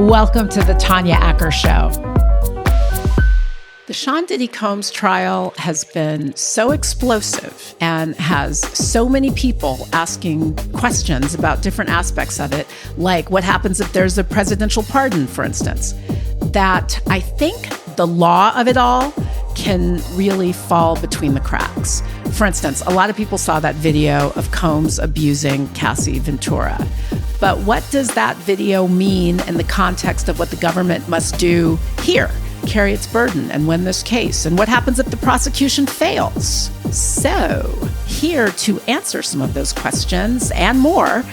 Welcome to the Tanya Acker Show. The Sean Diddy Combs trial has been so explosive and has so many people asking questions about different aspects of it, like what happens if there's a presidential pardon, for instance, that I think the law of it all can really fall between the cracks. For instance, a lot of people saw that video of Combs abusing Cassie Ventura. But what does that video mean in the context of what the government must do here? Carry its burden and win this case? And what happens if the prosecution fails? So, here to answer some of those questions and more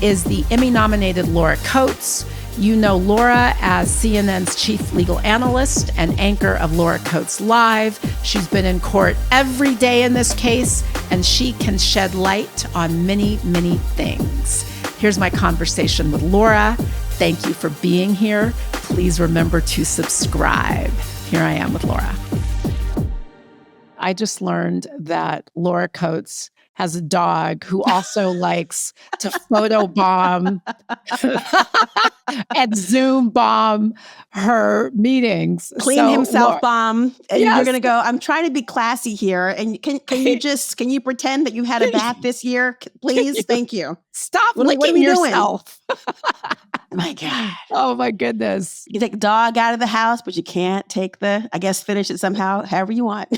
is the Emmy-nominated Laura Coates. You know Laura as CNN's chief legal analyst and anchor of Laura Coates Live. She's been in court every day in this case, and she can shed light on many, many things. Here's my conversation with Laura. Thank you for being here. Please remember to subscribe. Here I am with Laura. I just learned that Laura Coates has a dog who also likes to photobomb and Zoom bomb her meetings. Clean himself bomb. And Yes. You're going to go, I'm trying to be classy here. And can you pretend that you had a bath this year? Please? Thank you. Stop What are licking we yourself. My God. Oh my goodness. You take the dog out of the house, but you can't take finish it somehow, however you want.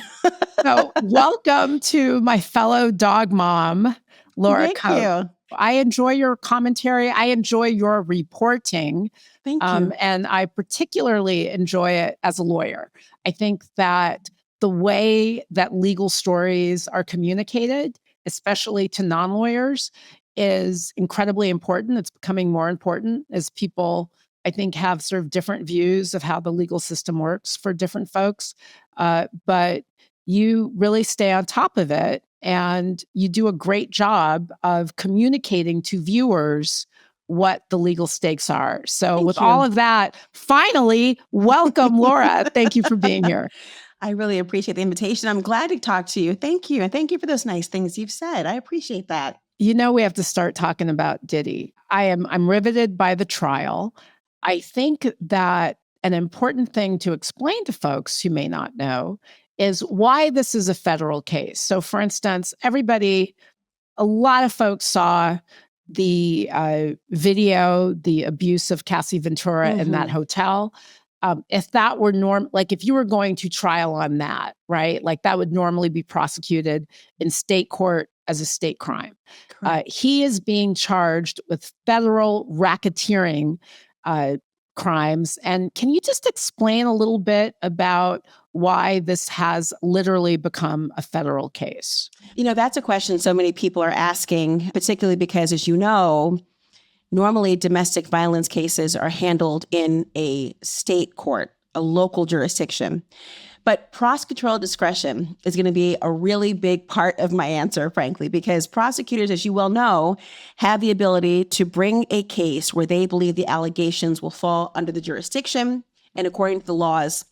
So welcome to my fellow dog mom, Laura Thank Coates. you. I enjoy your commentary. I enjoy your reporting. Thank you. And I particularly enjoy it as a lawyer. I think that the way that legal stories are communicated, especially to non-lawyers, is incredibly important. It's becoming more important as people, I think, have sort of different views of how the legal system works for different folks. But you really stay on top of it, and you do a great job of communicating to viewers what the legal stakes are. So with all of that, finally, welcome, Laura. Thank you for being here. I really appreciate the invitation. I'm glad to talk to you. Thank you. And thank you for those nice things you've said. I appreciate that. You know, we have to start talking about Diddy. I'm riveted by the trial. I think that an important thing to explain to folks who may not know is why this is a federal case. So for instance, a lot of folks saw the video, the abuse of Cassie Ventura in that hotel. If that were if you were going to trial on that, right? Like that would normally be prosecuted in state court as a state crime. He is being charged with federal racketeering crimes. And can you just explain a little bit about why this has literally become a federal case? You know, that's a question so many people are asking, particularly because, as you know, normally domestic violence cases are handled in a state court, a local jurisdiction. But prosecutorial discretion is going to be a really big part of my answer, frankly, because prosecutors, as you well know, have the ability to bring a case where they believe the allegations will fall under the jurisdiction and according to the laws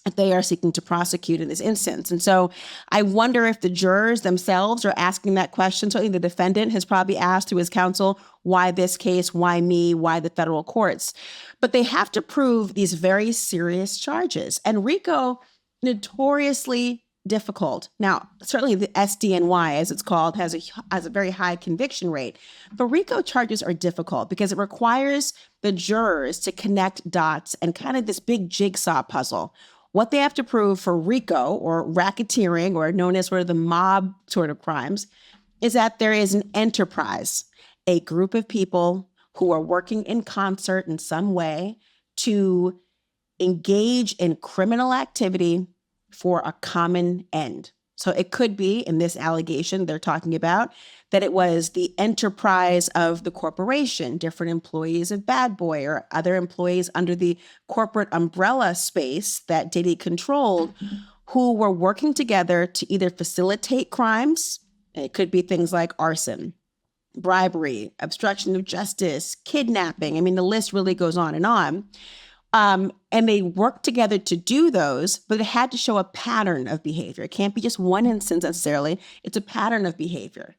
that they are seeking to prosecute in this instance. And so I wonder if the jurors themselves are asking that question. Certainly the defendant has probably asked through his counsel, why this case, why me, why the federal courts? But they have to prove these very serious charges. And RICO, notoriously difficult. Now, certainly the SDNY, as it's called, has a very high conviction rate. But RICO charges are difficult because it requires the jurors to connect dots and kind of this big jigsaw puzzle. What they have to prove for RICO, or racketeering, or known as sort of the mob sort of crimes, is that there is an enterprise, a group of people who are working in concert in some way to engage in criminal activity for a common end. So it could be, in this allegation they're talking about, that it was the enterprise of the corporation, different employees of Bad Boy or other employees under the corporate umbrella space that Diddy controlled, who were working together to either facilitate crimes. It could be things like arson, bribery, obstruction of justice, kidnapping. I mean, the list really goes on and on. And they worked together to do those, but it had to show a pattern of behavior. It can't be just one instance necessarily. It's a pattern of behavior.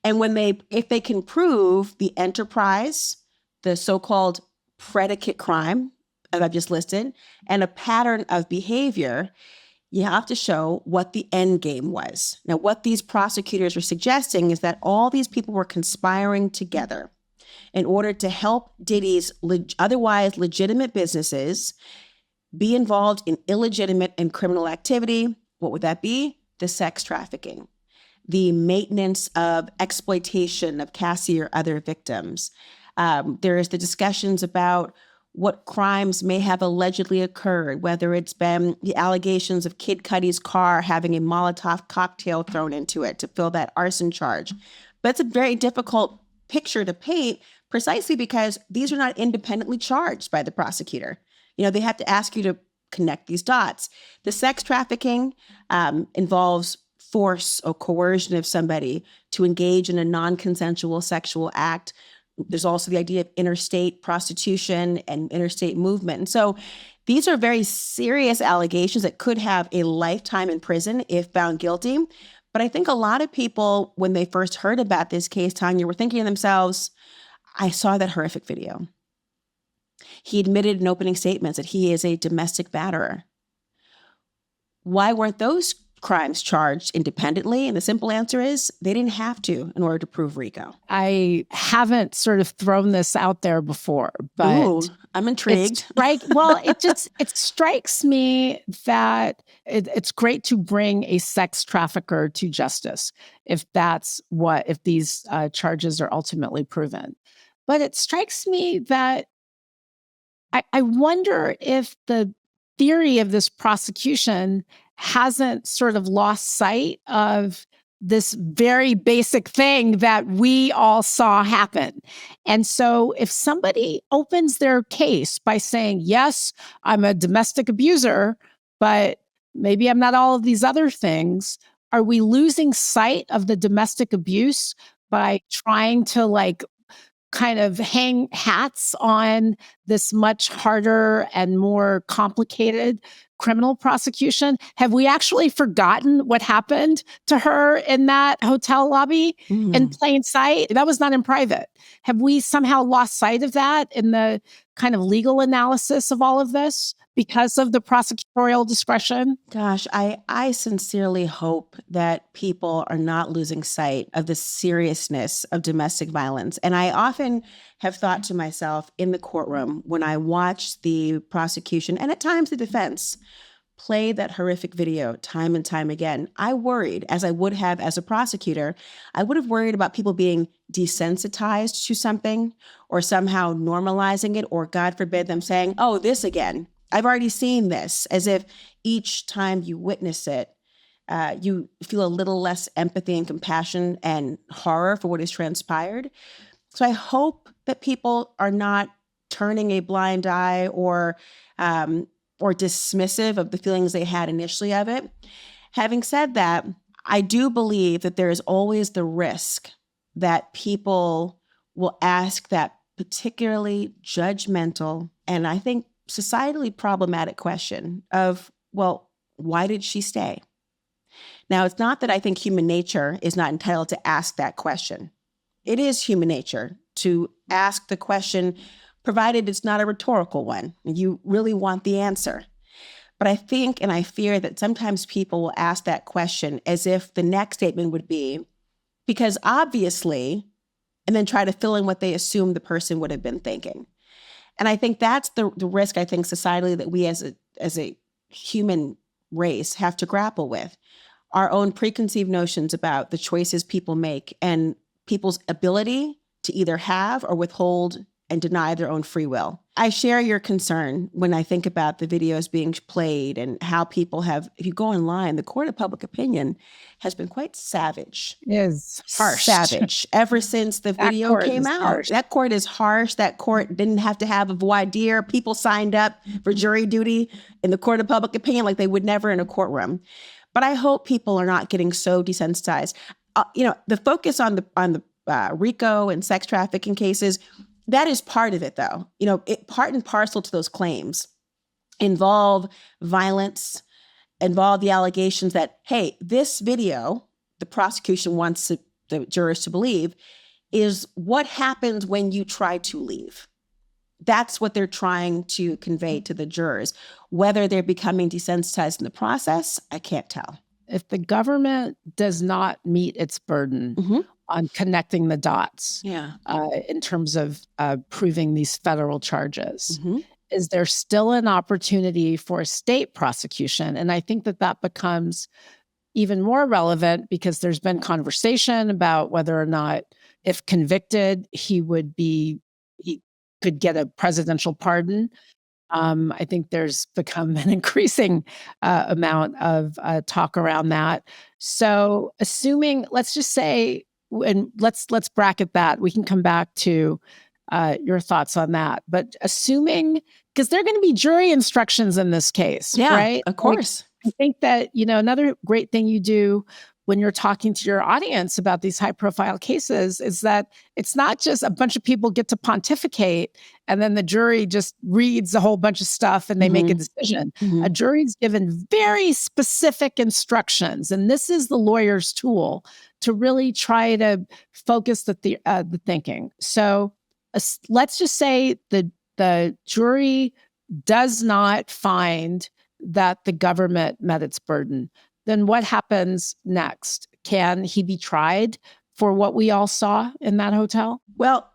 And if they can prove the enterprise, the so-called predicate crime, as I've just listed, and a pattern of behavior, you have to show what the end game was. Now, what these prosecutors are suggesting is that all these people were conspiring together in order to help Diddy's otherwise legitimate businesses be involved in illegitimate and criminal activity. What would that be? The sex trafficking, the maintenance of exploitation of Cassie or other victims. There is the discussions about what crimes may have allegedly occurred, whether it's been the allegations of Kid Cudi's car having a Molotov cocktail thrown into it to fill that arson charge. But it's a very difficult picture to paint precisely because these are not independently charged by the prosecutor. They have to ask you to connect these dots. The sex trafficking involves force or coercion of somebody to engage in a non-consensual sexual act. There's also the idea of interstate prostitution and interstate movement. And so these are very serious allegations that could have a lifetime in prison if found guilty. But I think a lot of people, when they first heard about this case, Tanya, were thinking to themselves, I saw that horrific video. He admitted in opening statements that he is a domestic batterer. Why weren't those crimes charged independently? And the simple answer is they didn't have to in order to prove RICO. I haven't sort of thrown this out there before, but ooh, I'm intrigued. It strikes me that it's great to bring a sex trafficker to justice if these charges are ultimately proven. But it strikes me that I wonder if the theory of this prosecution hasn't sort of lost sight of this very basic thing that we all saw happen. And so if somebody opens their case by saying, yes, I'm a domestic abuser, but maybe I'm not all of these other things, are we losing sight of the domestic abuse by trying to kind of hang hats on this much harder and more complicated criminal prosecution? Have we actually forgotten what happened to her in that hotel lobby in plain sight? That was not in private. Have we somehow lost sight of that in the kind of legal analysis of all of this because of the prosecutorial discretion? Gosh, I sincerely hope that people are not losing sight of the seriousness of domestic violence. And I often have thought to myself in the courtroom when I watch the prosecution and at times the defense play that horrific video time and time again, I worried, as I would have as a prosecutor, I would have worried about people being desensitized to something or somehow normalizing it, or God forbid them saying, oh, this again. I've already seen this, as if each time you witness it, you feel a little less empathy and compassion and horror for what has transpired. So I hope that people are not turning a blind eye or dismissive of the feelings they had initially of it. Having said that, I do believe that there is always the risk that people will ask that particularly judgmental and I think societally problematic question of, well, why did she stay? Now, it's not that I think human nature is not entitled to ask that question. It is human nature to ask the question, provided it's not a rhetorical one, and you really want the answer. But I think and I fear that sometimes people will ask that question as if the next statement would be, because obviously, and then try to fill in what they assume the person would have been thinking. And I think that's the risk, I think, societally that we as a human race have to grapple with. Our own preconceived notions about the choices people make and people's ability to either have or withhold and deny their own free will. I share your concern when I think about the videos being played and how people have, if you go online, the court of public opinion has been quite savage. It is harsh. Savage. Ever since the video came out. Harsh. That court is harsh. That court didn't have to have a voir dire. People signed up for jury duty in the court of public opinion like they would never in a courtroom. But I hope people are not getting so desensitized. The focus on the RICO and sex trafficking cases, that is part of it, though. Part and parcel to those claims involve violence, involve the allegations that, hey, this video, the prosecution wants the jurors to believe, is what happens when you try to leave. That's what they're trying to convey to the jurors. Whether they're becoming desensitized in the process, I can't tell. If the government does not meet its burden on connecting the dots in terms of proving these federal charges, is there still an opportunity for a state prosecution? And I think that becomes even more relevant because there's been conversation about whether or not, if convicted, he could get a presidential pardon. I think there's become an increasing amount of talk around that. So assuming, let's just say, and let's bracket that. We can come back to your thoughts on that. But assuming, because there are going to be jury instructions in this case, right? Of course. I think that, another great thing you do when you're talking to your audience about these high profile cases is that it's not just a bunch of people get to pontificate and then the jury just reads a whole bunch of stuff and they make a decision. A jury's given very specific instructions, and this is the lawyer's tool to really try to focus the thinking. So let's just say the jury does not find that the government met its burden. Then what happens next? Can he be tried for what we all saw in that hotel? Well,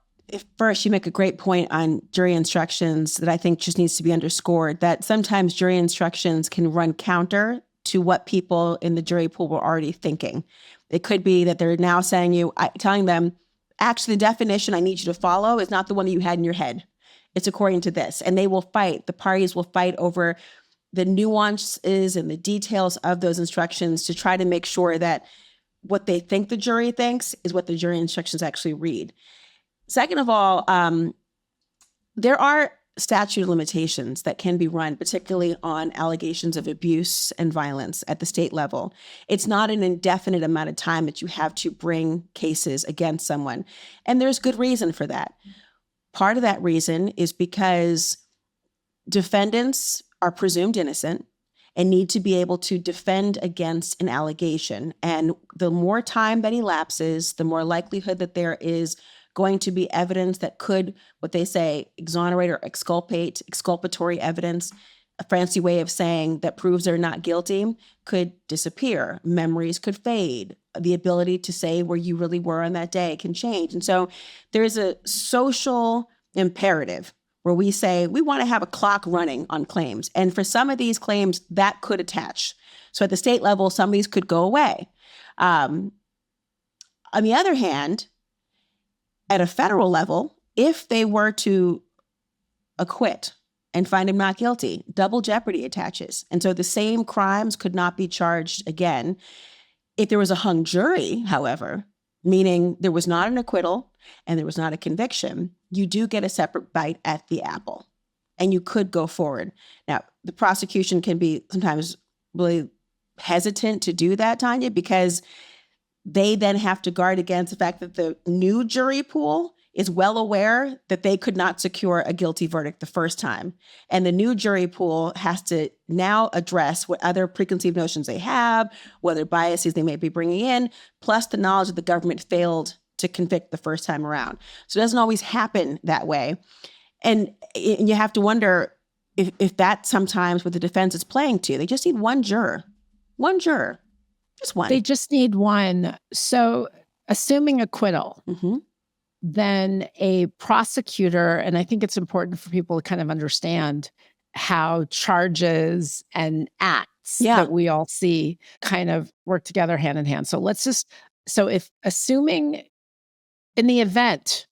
first, you make a great point on jury instructions that I think just needs to be underscored, that sometimes jury instructions can run counter to what people in the jury pool were already thinking. It could be that they're now telling them, actually, the definition I need you to follow is not the one that you had in your head. It's according to this. And they will fight. The parties will fight over the nuances and the details of those instructions to try to make sure that what they think the jury thinks is what the jury instructions actually read. Second of all, there are statute of limitations that can be run, particularly on allegations of abuse and violence at the state level. It's not an indefinite amount of time that you have to bring cases against someone. And there's good reason for that. Part of that reason is because defendants are presumed innocent and need to be able to defend against an allegation. And the more time that elapses, the more likelihood that there is going to be evidence that could, what they say, exonerate or exculpatory evidence, a fancy way of saying that proves they're not guilty, could disappear. Memories could fade. The ability to say where you really were on that day can change. And so there's a social imperative where we say we want to have a clock running on claims. And for some of these claims, that could attach. So at the state level, some of these could go away. On the other hand, at a federal level, if they were to acquit and find him not guilty, double jeopardy attaches. And so the same crimes could not be charged again. If there was a hung jury, however, meaning there was not an acquittal and there was not a conviction, you do get a separate bite at the apple and you could go forward. Now, the prosecution can be sometimes really hesitant to do that, Tanya, because they then have to guard against the fact that the new jury pool is well aware that they could not secure a guilty verdict the first time. And the new jury pool has to now address what other preconceived notions they have, what other biases they may be bringing in, plus the knowledge that the government failed to convict the first time around. So it doesn't always happen that way. And you have to wonder if that's sometimes what the defense is playing to. They just need one juror, just one. They just need one. So assuming acquittal, then a prosecutor, and I think it's important for people to kind of understand how charges and acts that we all see kind of work together hand in hand. So if assuming in the event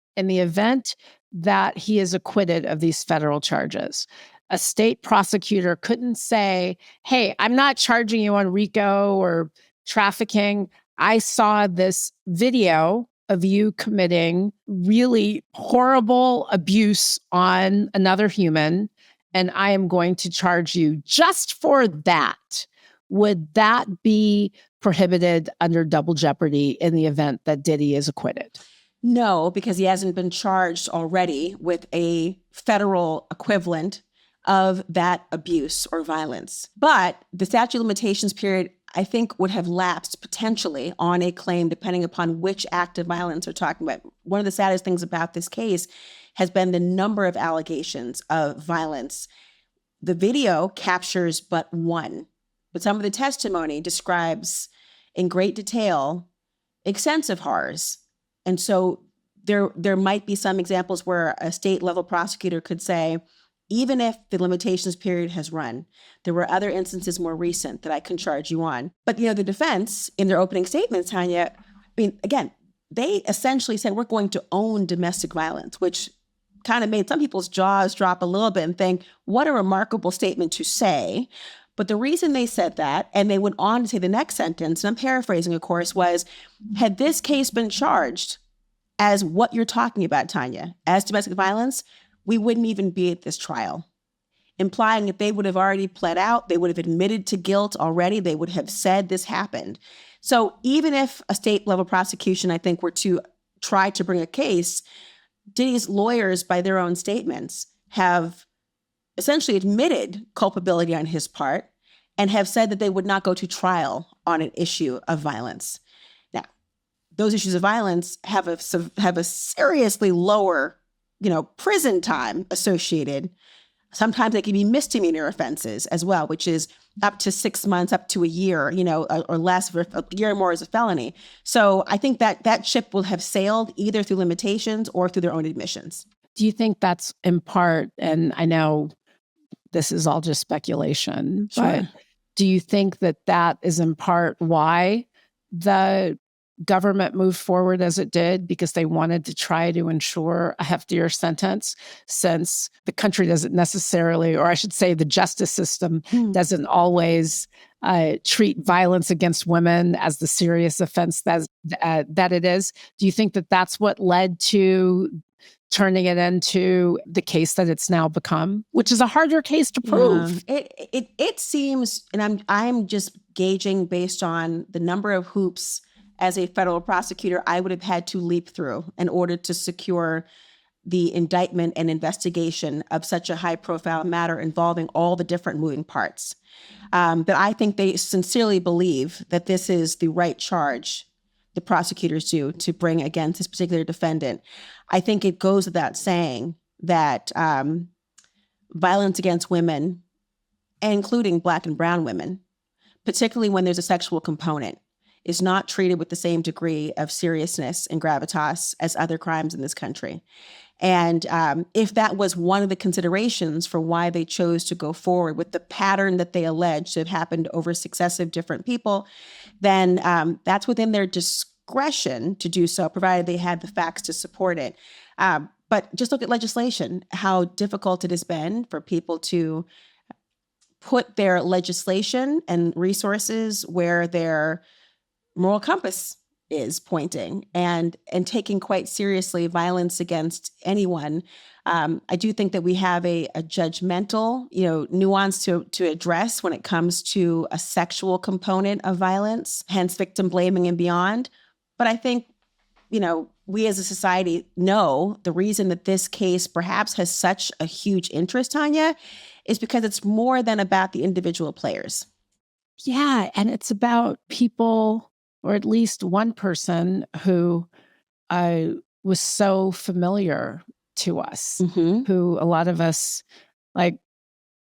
that he is acquitted of these federal charges, a state prosecutor couldn't say, hey, I'm not charging you on RICO or trafficking. I saw this video of you committing really horrible abuse on another human, and I am going to charge you just for that. Would that be prohibited under double jeopardy in the event that Diddy is acquitted? No, because he hasn't been charged already with a federal equivalent of that abuse or violence. But the statute of limitations period, I think, would have lapsed potentially on a claim depending upon which act of violence we're talking about. One of the saddest things about this case has been the number of allegations of violence. The video captures but one, but some of the testimony describes in great detail extensive horrors. And so there might be some examples where a state level prosecutor could say, even if the limitations period has run, there were other instances more recent that I can charge you on. But, the defense in their opening statements, Tanya, again, they essentially said, we're going to own domestic violence, which kind of made some people's jaws drop a little bit and think, what a remarkable statement to say. But the reason they said that, and they went on to say the next sentence, and I'm paraphrasing, of course, was, had this case been charged as what you're talking about, Tanya, as domestic violence, we wouldn't even be at this trial, implying that they would have already pled out, they would have admitted to guilt already, they would have said this happened. So even if a state level prosecution, I think, were to try to bring a case, Diddy's lawyers, by their own statements, have essentially admitted culpability on his part and have said that they would not go to trial on an issue of violence. Now, those issues of violence have a seriously lower prison time associated. Sometimes they can be misdemeanor offenses as well, which is up to 6 months, up to a year, or less, for a year or more as a felony. So I think that ship will have sailed either through limitations or through their own admissions. Do you think that's in part, and I know this is all just speculation, Sure. but do you think that is in part why the government moved forward as it did, because they wanted to try to ensure a heftier sentence, since the country doesn't necessarily, or I should say the justice system doesn't always treat violence against women as the serious offense that it is? Do you think that that's what led to turning it into the case that it's now become, which is a harder case to prove? Yeah. It seems, and I'm just gauging based on the number of hoops as a federal prosecutor I would have had to leap through in order to secure the indictment and investigation of such a high-profile matter involving all the different moving parts. That I think they sincerely believe that this is the right charge the prosecutors do to bring against this particular defendant. I think it goes without saying that violence against women, including Black and brown women, particularly when there's a sexual component, is not treated with the same degree of seriousness and gravitas as other crimes in this country. And if that was one of the considerations for why they chose to go forward with the pattern that they allege to have happened over successive different people, then that's within their discretion to do so, provided they had the facts to support it. But just look at legislation, how difficult it has been for people to put their legislation and resources where their moral compass is pointing, and taking quite seriously violence against anyone. I do think that we have a judgmental, nuance to address when it comes to a sexual component of violence, hence victim blaming and beyond. But I think, we as a society know the reason that this case perhaps has such a huge interest, Tanya, is because it's more than about the individual players. Yeah, and it's about people, or at least one person who was so familiar to us, who a lot of us,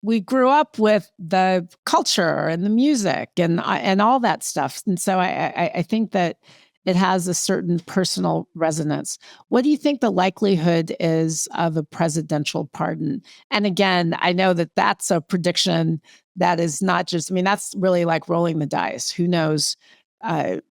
we grew up with the culture and the music and all that stuff. And so I think that it has a certain personal resonance. What do you think the likelihood is of a presidential pardon? And again, I know that that's a prediction that is not just, that's really like rolling the dice. Who knows? That's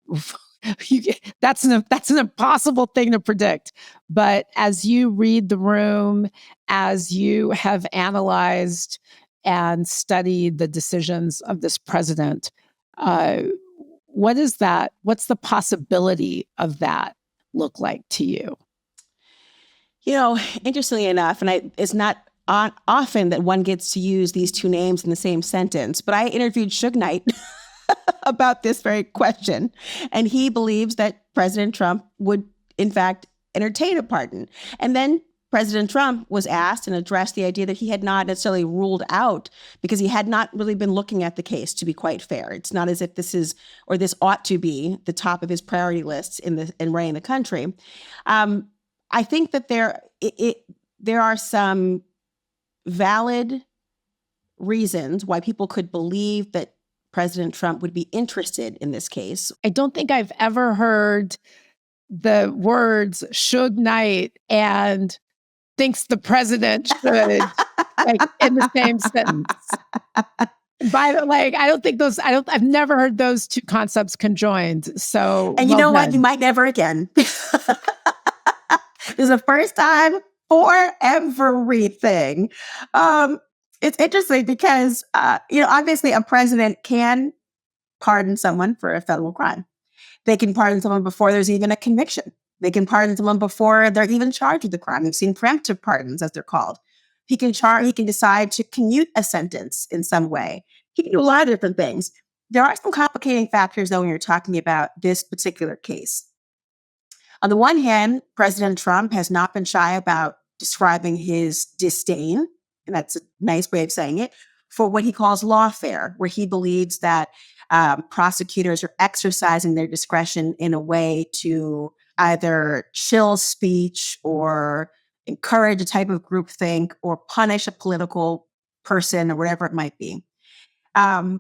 an impossible thing to predict. But as you read the room, as you have analyzed and studied the decisions of this president, what is that? What's the possibility of that look like to you? Interestingly enough, and it's not often that one gets to use these two names in the same sentence, but I interviewed Suge Knight about this very question. And he believes that President Trump would, in fact, entertain a pardon. And then President Trump was asked and addressed the idea that he had not necessarily ruled out, because he had not really been looking at the case, to be quite fair. It's not as if this ought to be the top of his priority lists in running the country. I think that there are some valid reasons why people could believe that President Trump would be interested in this case. I don't think I've ever heard the words Suge Knight and thinks the president should like in the same sentence. I don't think I've never heard those two concepts conjoined. So, and you know what? You might never again. This is the first time for everything. It's interesting because, obviously a president can pardon someone for a federal crime. They can pardon someone before there's even a conviction. They can pardon someone before they're even charged with the crime. We've seen preemptive pardons, as they're called. He can decide to commute a sentence in some way. He can do a lot of different things. There are some complicating factors, though, when you're talking about this particular case. On the one hand, President Trump has not been shy about describing his disdain, and that's a nice way of saying it, for what he calls lawfare, where he believes that prosecutors are exercising their discretion in a way to either chill speech or encourage a type of groupthink or punish a political person or whatever it might be. So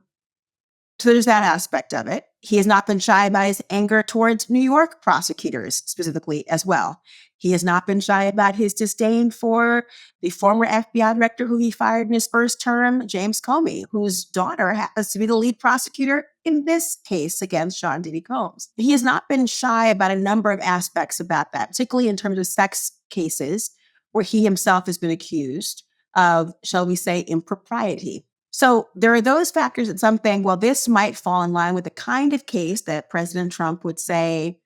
there's that aspect of it. He has not been shy about his anger towards New York prosecutors specifically as well. He has not been shy about his disdain for the former FBI director who he fired in his first term, James Comey, whose daughter happens to be the lead prosecutor in this case against Sean Diddy Combs. He has not been shy about a number of aspects about that, particularly in terms of sex cases where he himself has been accused of, shall we say, impropriety. So there are those factors that some think, well, this might fall in line with the kind of case that President Trump would say,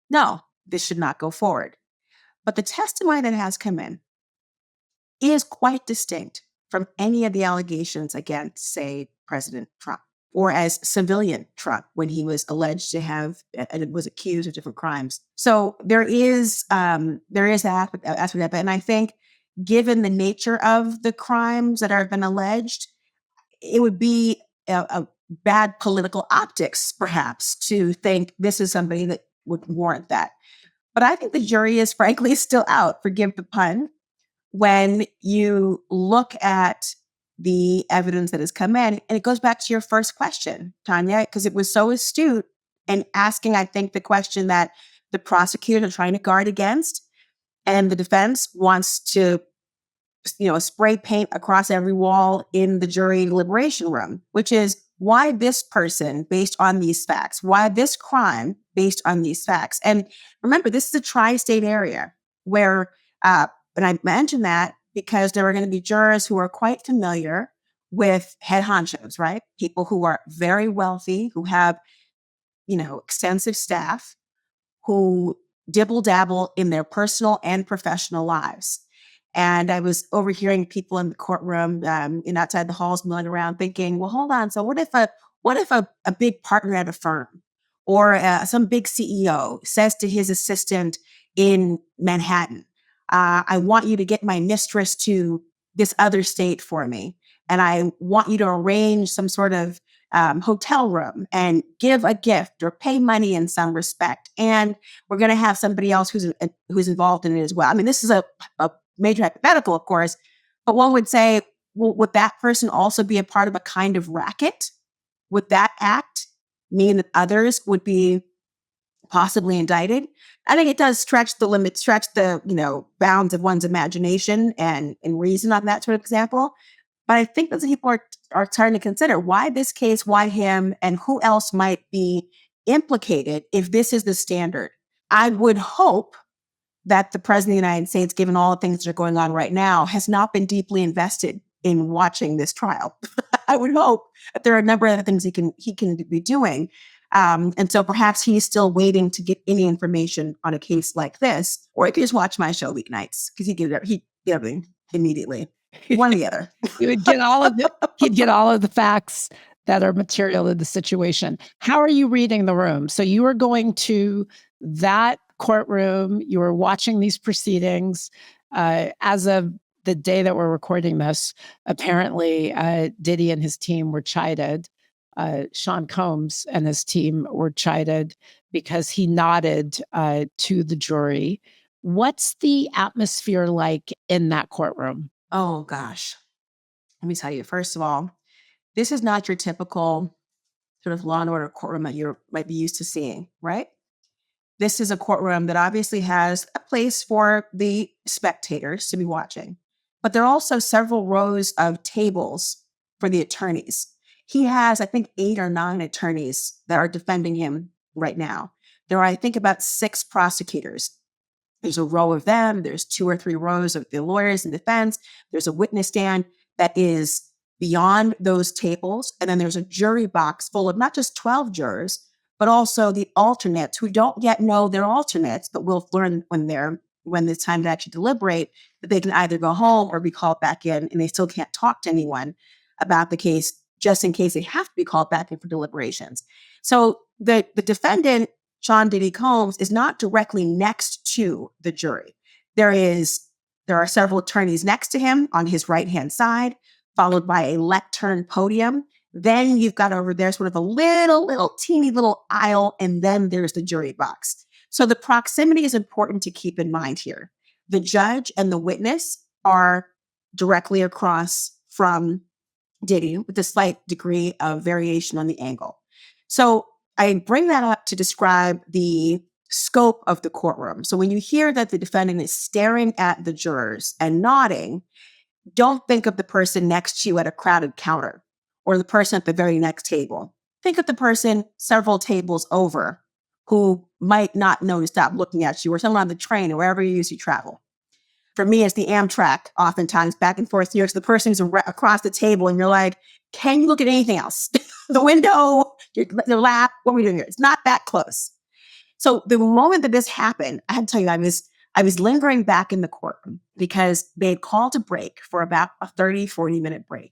no, this should not go forward. But the testimony that has come in is quite distinct from any of the allegations against, say, President Trump, or as civilian Trump when he was alleged to have and was accused of different crimes. So there is that aspect of it. And I think given the nature of the crimes that have been alleged, it would be a bad political optics, perhaps, to think this is somebody that would warrant that. But I think the jury is frankly still out, forgive the pun, when you look at the evidence that has come in. And it goes back to your first question, Tanya, because it was so astute and asking, I think, the question that the prosecutors are trying to guard against and the defense wants to spray paint across every wall in the jury deliberation room, which is why this person based on these facts, why this crime based on these facts. And remember, this is a tri-state area where, and I mentioned that because there are going to be jurors who are quite familiar with head honchos, right? People who are very wealthy, who have, extensive staff, who dibble dabble in their personal and professional lives. And I was overhearing people in the courtroom and outside the halls milling around thinking, well, hold on. So what if a big partner at a firm or some big CEO says to his assistant in Manhattan, I want you to get my mistress to this other state for me. And I want you to arrange some sort of hotel room and give a gift or pay money in some respect. And we're going to have somebody else who's involved in it as well. I mean, this is a major hypothetical, of course, but one would say, well, would that person also be a part of a kind of racket? Would that act mean that others would be possibly indicted? I think it does stretch the bounds of one's imagination and reason on that sort of example. But I think that people are starting to consider why this case, why him, and who else might be implicated if this is the standard. I would hope that the president of the United States, given all the things that are going on right now, has not been deeply invested in watching this trial. I would hope that there are a number of other things he can be doing. And so perhaps he's still waiting to get any information on a case like this, or he could just watch my show weeknights because he'd get everything immediately. One or the other. He'd get all of the facts that are material in the situation. How are you reading the room? So you are going to that courtroom, you were watching these proceedings. As of the day that we're recording this, apparently Diddy and his team were chided. Sean Combs and his team were chided because he nodded to the jury. What's the atmosphere like in that courtroom? Oh, gosh. Let me tell you, first of all, this is not your typical sort of law and order courtroom that you might be used to seeing, right? This is a courtroom that obviously has a place for the spectators to be watching, but there are also several rows of tables for the attorneys. He has, I think, 8 or 9 attorneys that are defending him right now. There are, I think, about 6 prosecutors. There's a row of them. There's 2 or 3 rows of the lawyers in defense. There's a witness stand that is beyond those tables. And then there's a jury box full of not just 12 jurors, but also the alternates who don't yet know they're alternates, but will learn when it's time to actually deliberate that they can either go home or be called back in, and they still can't talk to anyone about the case just in case they have to be called back in for deliberations. So the defendant, Sean Diddy Combs, is not directly next to the jury. There are several attorneys next to him on his right-hand side, followed by a lectern podium. Then you've got over there sort of a little teeny little aisle, and then there's the jury box. So the proximity is important to keep in mind here. The judge and the witness are directly across from Diddy with a slight degree of variation on the angle. So I bring that up to describe the scope of the courtroom. So when you hear that the defendant is staring at the jurors and nodding, don't think of the person next to you at a crowded counter or the person at the very next table. Think of the person several tables over who might not know to stop looking at you, or someone on the train or wherever you usually travel. For me, it's the Amtrak, oftentimes back and forth here. So the person who's across the table and you're like, can you look at anything else? The window, your lap, what are we doing here? It's not that close. So the moment that this happened, I had to tell you, I was lingering back in the courtroom because they had called a break for about a 30, 40-minute break.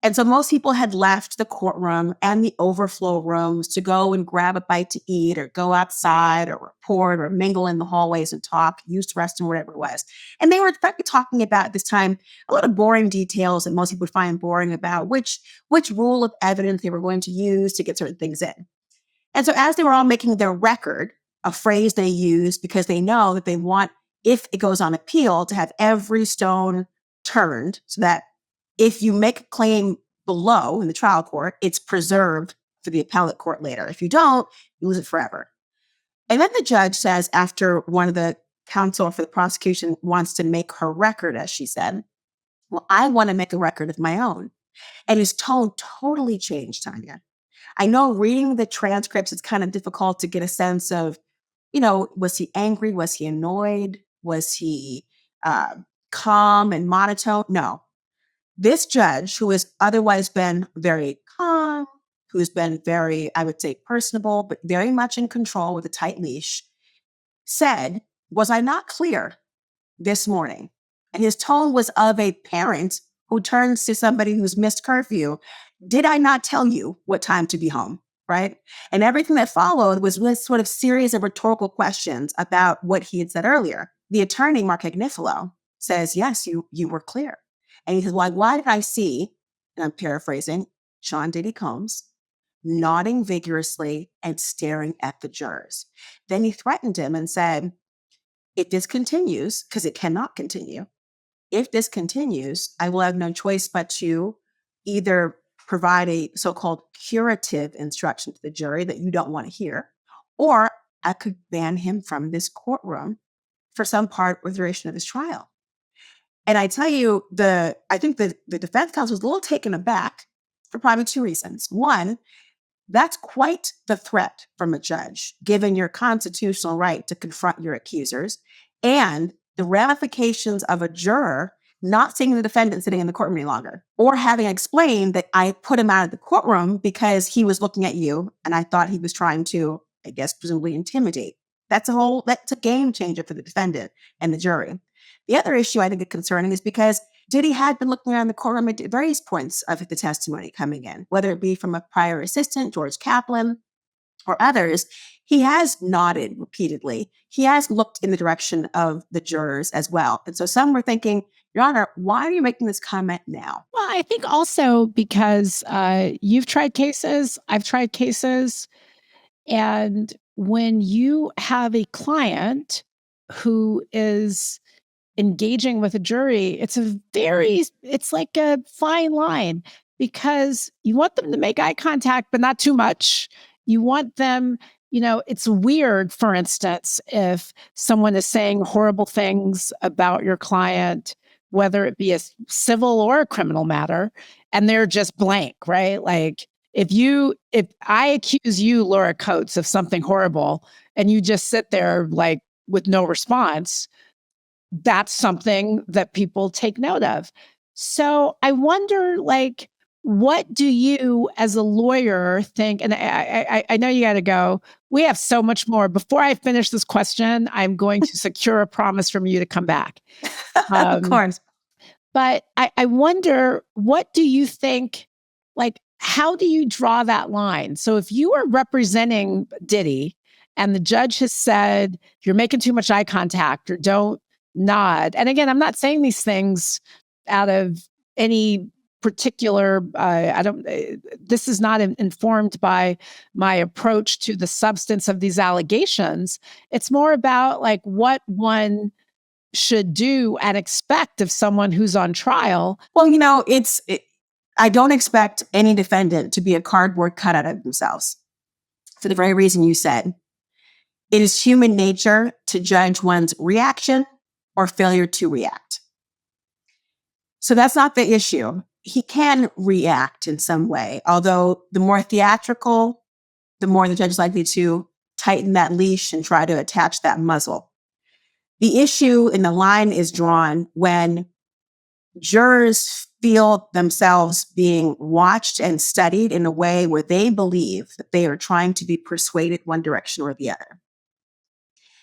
And so most people had left the courtroom and the overflow rooms to go and grab a bite to eat or go outside or report or mingle in the hallways and talk, use the restroom, whatever it was. And they were talking about at this time a lot of boring details that most people would find boring about which rule of evidence they were going to use to get certain things in. And so as they were all making their record, a phrase they use because they know that they want, if it goes on appeal, to have every stone turned so that if you make a claim below in the trial court, it's preserved for the appellate court later. If you don't, you lose it forever. And then the judge says, after one of the counsel for the prosecution wants to make her record, as she said, well, I want to make a record of my own. And his tone totally changed, Tanya. I know reading the transcripts, it's kind of difficult to get a sense of, was he angry? Was he annoyed? Was he calm and monotone? No. This judge, who has otherwise been very calm, who's been very, I would say, personable, but very much in control with a tight leash, said, was I not clear this morning? And his tone was of a parent who turns to somebody who's missed curfew. Did I not tell you what time to be home? Right? And everything that followed was this sort of series of rhetorical questions about what he had said earlier. The attorney, Mark Agnifilo, says, yes, you were clear. And he says, well, why did I see, and I'm paraphrasing, Sean Diddy Combs nodding vigorously and staring at the jurors? Then he threatened him and said, if this continues, because it cannot continue, if this continues, I will have no choice but to either provide a so-called curative instruction to the jury that you don't want to hear, or I could ban him from this courtroom for some part or duration of his trial. And I tell you, I think the defense counsel was a little taken aback for probably 2 reasons. One, that's quite the threat from a judge, given your constitutional right to confront your accusers and the ramifications of a juror not seeing the defendant sitting in the courtroom any longer, or having explained that I put him out of the courtroom because he was looking at you and I thought he was trying to, I guess, presumably intimidate. That's a game changer for the defendant and the jury. The other issue I think is concerning is because Diddy had been looking around the courtroom at various points of the testimony coming in, whether it be from a prior assistant, George Kaplan, or others. He has nodded repeatedly. He has looked in the direction of the jurors as well. And so some were thinking, Your Honor, why are you making this comment now? Well, I think also because you've tried cases, I've tried cases, and when you have a client who is engaging with a jury, it's like a fine line, because you want them to make eye contact, but not too much. You want them, it's weird, for instance, if someone is saying horrible things about your client, whether it be a civil or a criminal matter, and they're just blank, right? Like if I accuse you, Laura Coates, of something horrible, and you just sit there like with no response, that's something that people take note of. So I wonder, like, what do you as a lawyer think? And I know you got to go. We have so much more. Before I finish this question, I'm going to secure a promise from you to come back. Of course. But I wonder, what do you think, like, how do you draw that line? So if you are representing Diddy and the judge has said, you're making too much eye contact or don't nod. And again, I'm not saying these things out of any particular, this is not informed by my approach to the substance of these allegations. It's more about like what one should do and expect of someone who's on trial. Well, I don't expect any defendant to be a cardboard cutout of themselves for the very reason you said. It is human nature to judge one's reaction or failure to react. So that's not the issue. He can react in some way, although the more theatrical, the more the judge is likely to tighten that leash and try to attach that muzzle. The issue in the line is drawn when jurors feel themselves being watched and studied in a way where they believe that they are trying to be persuaded one direction or the other.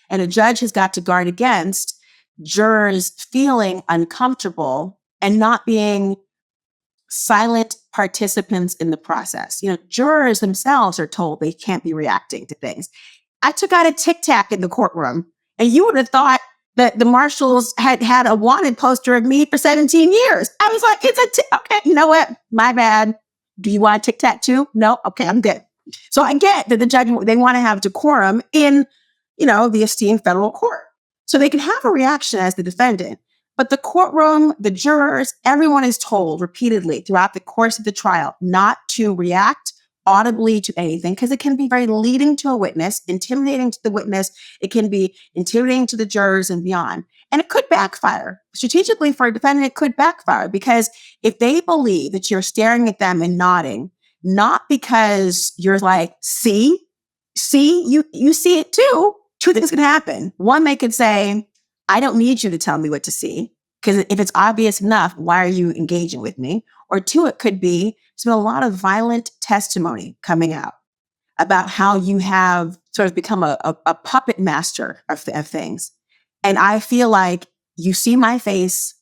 And a judge has got to guard against jurors feeling uncomfortable and not being silent participants in the process. Jurors themselves are told they can't be reacting to things. I took out a Tic Tac in the courtroom, and you would have thought that the marshals had a wanted poster of me for 17 years. I was like, okay, you know what? My bad. Do you want a Tic Tac too? No? Okay, I'm good. So I get that the judge, they want to have decorum in, the esteemed federal court. So they can have a reaction as the defendant. But the courtroom, the jurors, everyone is told repeatedly throughout the course of the trial not to react audibly to anything, because it can be very leading to a witness, intimidating to the witness. It can be intimidating to the jurors and beyond. And it could backfire. Strategically for a defendant, it could backfire, because if they believe that you're staring at them and nodding, not because you're like, see, you see it too, two things can happen. One, they could say, I don't need you to tell me what to see, because if it's obvious enough, why are you engaging with me? Or two, it could be, there's been a lot of violent testimony coming out about how you have sort of become a puppet master of things. And I feel like you see my face,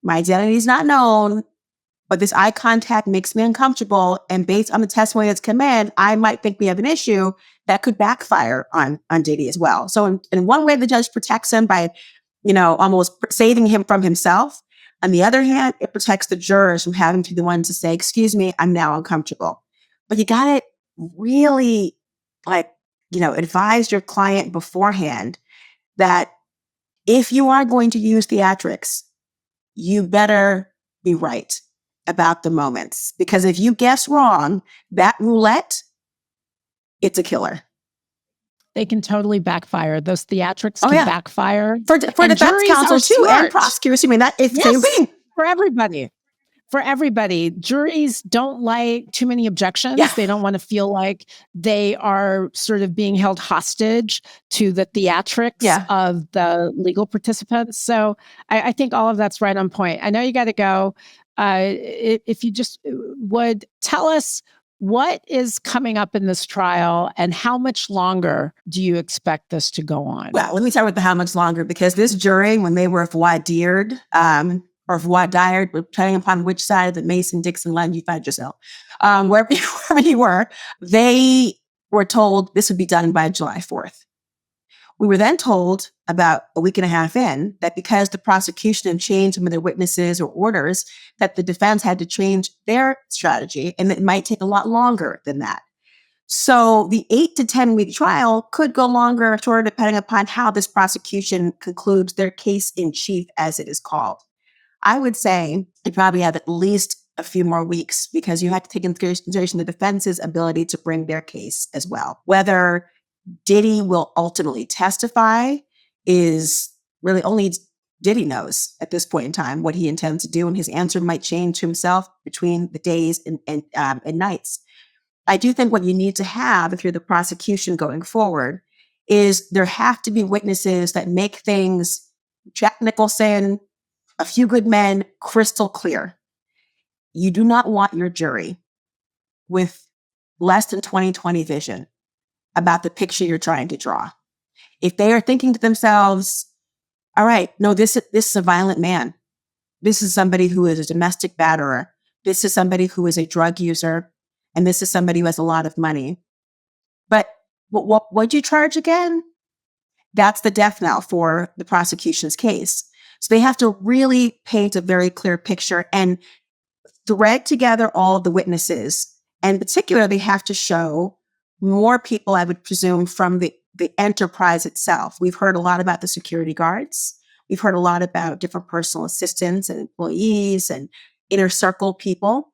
my identity is not known, but this eye contact makes me uncomfortable. And based on the testimony that's come in, I might think we have an issue that could backfire on Diddy as well. So in one way, the judge protects him by, almost saving him from himself. On the other hand, it protects the jurors from having to be the ones to say, excuse me, I'm now uncomfortable. But you got to really advise your client beforehand that if you are going to use theatrics, you better be right about the moments. Because if you guess wrong, that roulette, it's a killer. They can totally backfire. Those theatrics can backfire. For defense counsel too, and prosecutors. That is the same thing. For everybody. For everybody. Juries don't like too many objections. Yeah. They don't want to feel like they are sort of being held hostage to the theatrics of the legal participants. So I think all of that's right on point. I know you got to go. If you just would tell us what is coming up in this trial and how much longer do you expect this to go on? Well, let me start with the how much longer, because this jury, when they were voir dired, or voir dired, depending upon which side of the Mason-Dixon line you find yourself, wherever you were, they were told this would be done by July 4th. We were then told about a week and a half in that because the prosecution had changed some of their witnesses or orders, that the defense had to change their strategy, and it might take a lot longer than that. So the 8 to 10-week trial could go longer or shorter depending upon how this prosecution concludes their case in chief, as it is called. I would say you probably have at least a few more weeks because you have to take into consideration the defense's ability to bring their case as well. Whether Diddy will ultimately testify is really only Diddy knows at this point in time what he intends to do, and his answer might change to himself between the days and nights. I do think what you need to have if you're the prosecution going forward is there have to be witnesses that make things, Jack Nicholson, A Few Good Men, crystal clear. You do not want your jury with less than 20/20 vision about the picture you're trying to draw. If they are thinking to themselves, all right, no, this is a violent man. This is somebody who is a domestic batterer. This is somebody who is a drug user. And this is somebody who has a lot of money. But what'd you charge again? That's the death knell for the prosecution's case. So they have to really paint a very clear picture and thread together all of the witnesses. And in particular, they have to show more people, I would presume, from the enterprise itself. We've heard a lot about the security guards. We've heard a lot about different personal assistants and employees and inner circle people.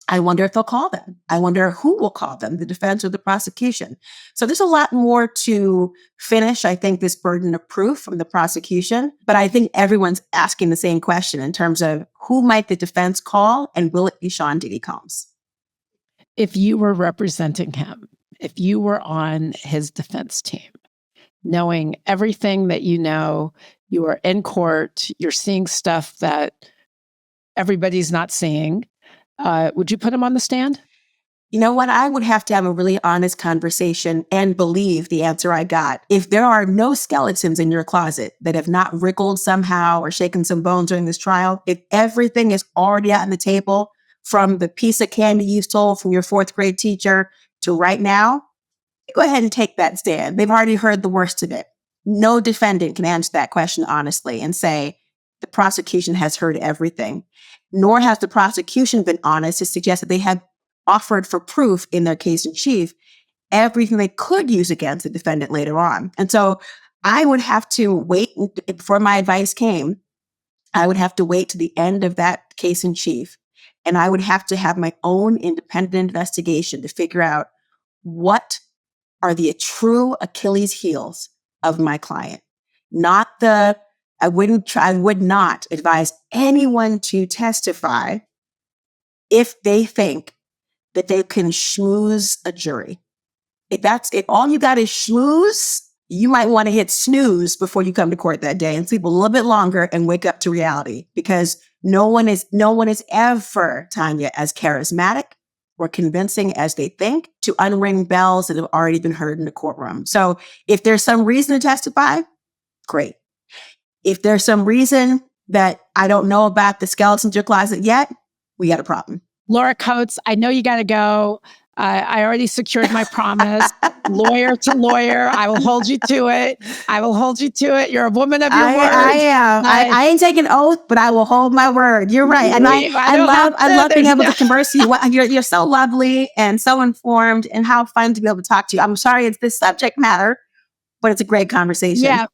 I wonder if they'll call them. I wonder who will call them, the defense or the prosecution. So there's a lot more to finish, I think, this burden of proof from the prosecution. But I think everyone's asking the same question in terms of who might the defense call and will it be Sean Diddy Combs? If you were representing him, if you were on his defense team, knowing everything that you know, you are in court, you're seeing stuff that everybody's not seeing, would you put him on the stand? You know what? I would have to have a really honest conversation and believe the answer I got. If there are no skeletons in your closet that have not wriggled somehow or shaken some bones during this trial, if everything is already out on the table from the piece of candy you stole from your fourth grade teacher to right now, go ahead and take that stand. They've already heard the worst of it. No defendant can answer that question honestly and say the prosecution has heard everything. Nor has the prosecution been honest to suggest that they have offered for proof in their case in chief everything they could use against the defendant later on. And so I would have to wait before my advice came. I would have to wait to the end of that case in chief. And I would have to have my own independent investigation to figure out what are the true Achilles heels of my client. I would not advise anyone to testify if they think that they can schmooze a jury. If all you got is schmooze, you might want to hit snooze before you come to court that day and sleep a little bit longer and wake up to reality, because no one is ever, Tanya, as charismatic or convincing as they think to unring bells that have already been heard in the courtroom. So if there's some reason to testify, great. If there's some reason that I don't know about the skeletons in your closet yet, we got a problem. Laura Coates, I know you got to go. I already secured my promise. Lawyer to lawyer, I will hold you to it. I will hold you to it. You're a woman of your word. I am. I ain't taking an oath, but I will hold my word. You're right. And I love being able to converse with you. You're so lovely and so informed, and how fun to be able to talk to you. I'm sorry it's this subject matter, but it's a great conversation. Yeah.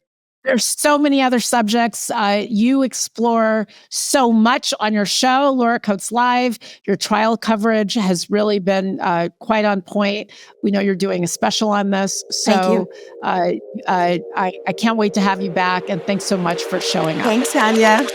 There's so many other subjects. You explore so much on your show, Laura Coates Live. Your trial coverage has really been quite on point. We know you're doing a special on this. So Thank you. I can't wait to have you back. And thanks so much for showing up. Thanks, Tanya.